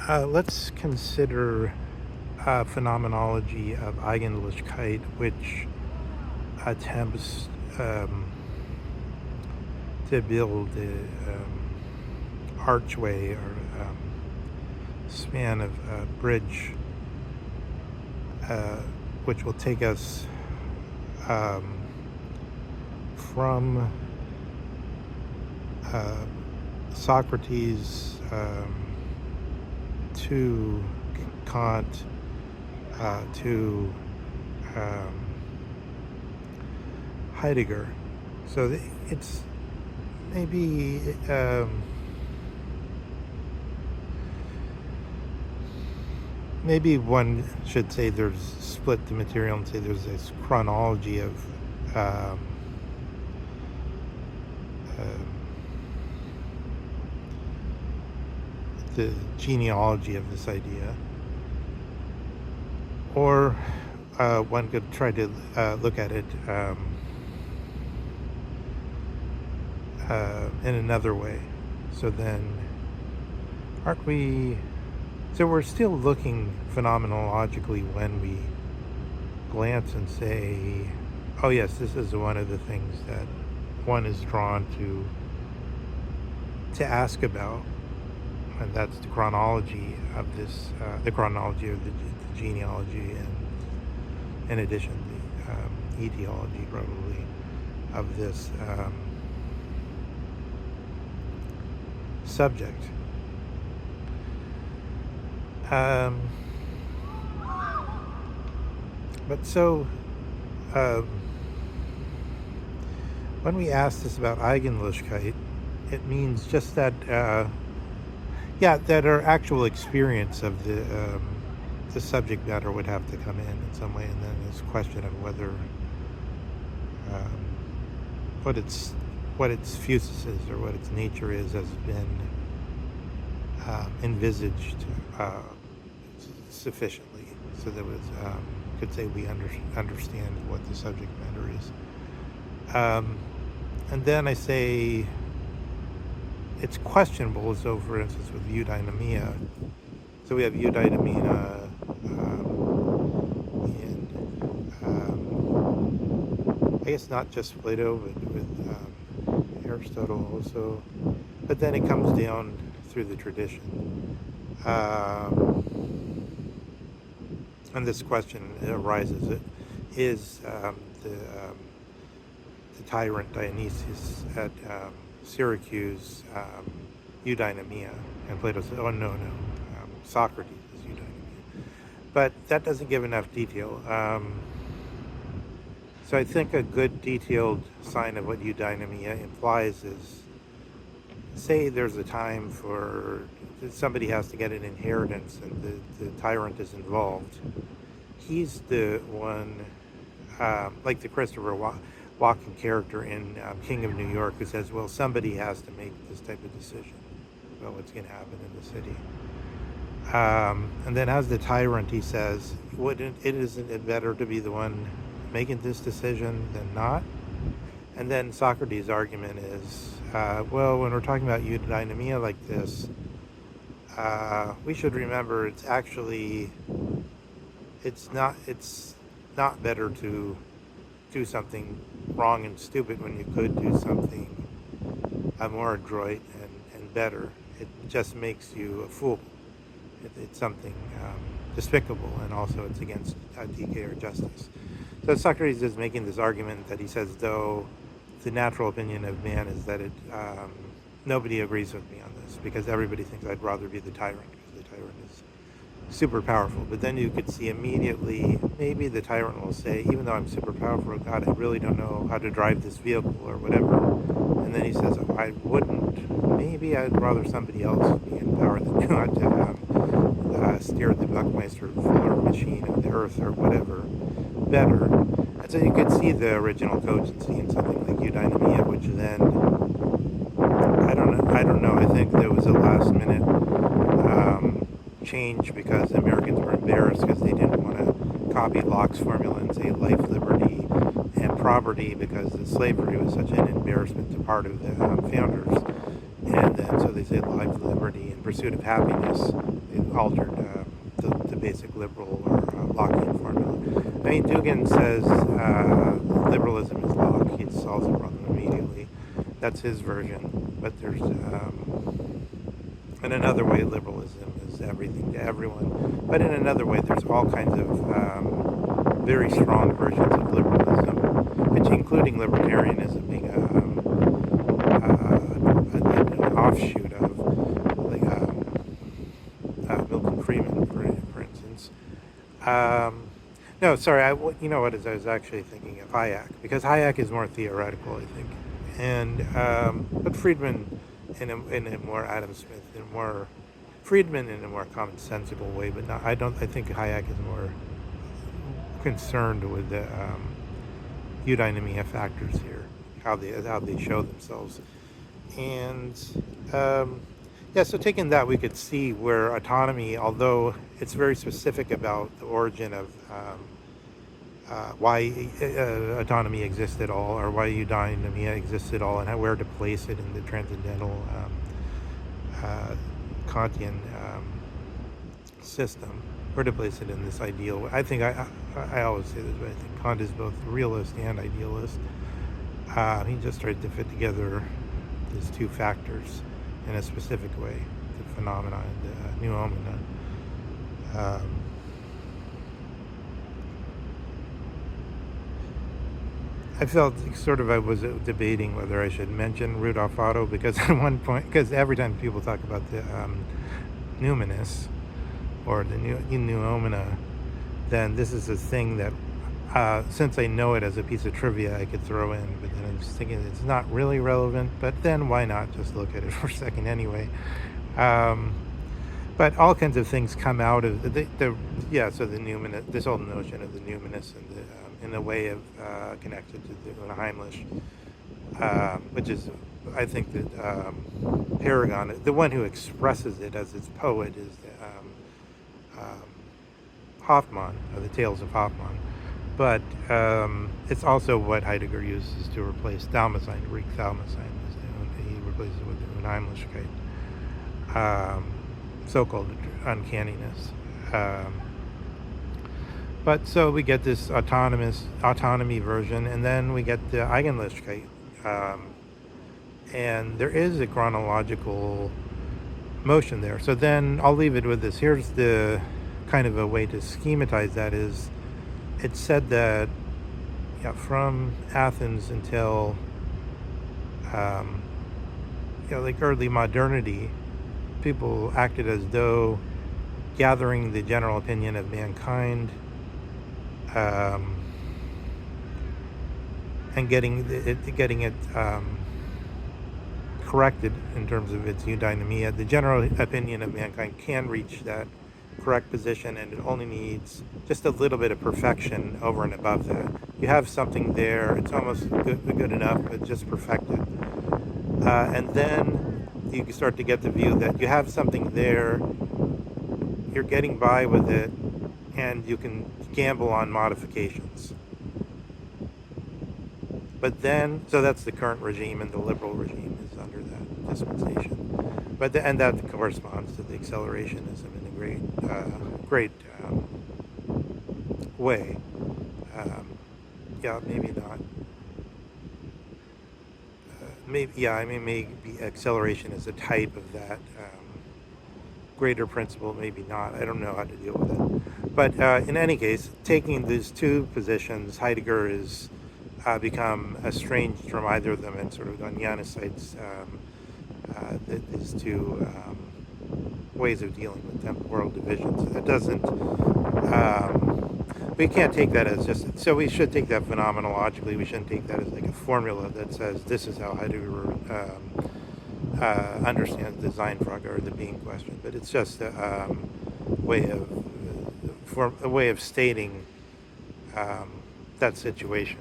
Let's consider a phenomenology of Eigentlichkeit, which attempts to build an archway or span of bridge, which will take us from Socrates to Kant to Heidegger. So it's maybe maybe one should say there's split the material and say there's this chronology of the genealogy of this idea, or one could try to look at it in another way. So then, aren't we? So we're still looking phenomenologically when we glance and say, oh yes, this is one of the things that one is drawn to ask about, and that's the chronology of this, the chronology of the genealogy, and in addition the etiology probably of this subject. But so when we ask this about Eigentlichkeit, it means just that that our actual experience of the subject matter would have to come in some way, and then this question of whether what its physis is or what its nature is has been envisaged sufficiently, so that we could say we understand what the subject matter is. And then I say it's questionable, so for instance with Eudaimonia. So we have Eudaimonia in I guess not just Plato, but with Aristotle also. But then it comes down through the tradition. And this question arises: is the tyrant Dionysius at Syracuse Eudaimonia? And Plato said, oh no, Socrates is Eudaimonia. But that doesn't give enough detail. So I think a good detailed sign of what Eudaimonia implies is, say there's a time for somebody has to get an inheritance and the tyrant is involved. He's the one, like the Christopher Walken character in King of New York, who says, well, somebody has to make this type of decision about what's going to happen in the city. And then as the tyrant, he says, isn't it better to be the one making this decision than not? And then Socrates' argument is, well, when we're talking about Eudaimonia like this, we should remember it's not better to do something wrong and stupid when you could do something more adroit and better. It just makes you a fool. It's something despicable, and also it's against decay or justice. So Socrates is making this argument that he says, though the natural opinion of man is that nobody agrees with me on this, because everybody thinks I'd rather be the tyrant, because the tyrant is super powerful. But then you could see immediately, maybe the tyrant will say, even though I'm super powerful, God, I really don't know how to drive this vehicle or whatever. And then he says, oh, I wouldn't. Maybe I'd rather somebody else be in power than God to steer the Buckmeister Fuller machine of the earth or whatever better. And so you could see the original cogency in something like Eudaimonia, which then, I don't know, I think there was a last minute change because the Americans were embarrassed because they didn't want to copy Locke's formula and say life, liberty, and property, because the slavery was such an embarrassment to part of the founders. And then so they say life, liberty, and pursuit of happiness. altered the basic liberal or Lockean formula. I mean, Dugin says liberalism is Locke. He solves the problem immediately. That's his version. But there's, in another way, liberalism is everything to everyone. But in another way, there's all kinds of very strong versions of liberalism, which including libertarianism being an offshoot of like Milton Friedman, for instance. No, sorry. You know what? I was actually thinking of Hayek, because Hayek is more theoretical, I think, and but Friedman in a more Adam Smith, Friedman in a more commonsensical way, but not. I think Hayek is more concerned with the Eudaimonia factors here, how they show themselves, and yeah. So taking that, we could see where autonomy, although it's very specific about the origin of why autonomy exists at all, or why eudaimonia exists at all, and where to place it in the transcendental Kantian system, where to place it in this ideal. I think I always say this, but I think Kant is both realist and idealist. He just tried to fit together these two factors in a specific way, the phenomena and the Eudaimonia. I felt I was debating whether I should mention Rudolf Otto, because at one point, because every time people talk about the numinous or the Eudaimonia, then this is a thing that, since I know it as a piece of trivia, I could throw in, but then I'm just thinking it's not really relevant, but then why not just look at it for a second anyway. But all kinds of things come out of so the numinous, this whole notion of the numinous, and in a way of connected to the Unheimlich, which is, I think, that Paragon, the one who expresses it as its poet, is Hoffmann, the Tales of Hoffmann. But it's also what Heidegger uses to replace Dasein, Greek Dasein. He replaces it with the Unheimlichkeit, so-called uncanniness. But so we get this autonomy version, and then we get the Eigentlichkeit, and there is a chronological motion there. So then I'll leave it with this. Here's the kind of a way to schematize that. Is it's said that from Athens until like early modernity, people acted as though gathering the general opinion of mankind and getting it corrected in terms of its eudaimonia. The general opinion of mankind can reach that correct position, and it only needs just a little bit of perfection over and above that. You have something there, it's almost good enough, but just perfected. And then you start to get the view that you have something there, you're getting by with it, and you can gamble on modifications. But then, so that's the current regime, and the liberal regime is under that dispensation. And that corresponds to the accelerationism in a great way. Maybe not. Maybe acceleration is a type of that greater principle. Maybe not. I don't know how to deal with it. But in any case, taking these two positions, Heidegger is become estranged from either of them, and sort of gone Janicites, these two ways of dealing with temporal divisions. That doesn't, we can't take that as just, so we should take that phenomenologically. We shouldn't take that as like a formula that says this is how Heidegger understands the Seinfrage or the being question, but it's just a way of stating that situation.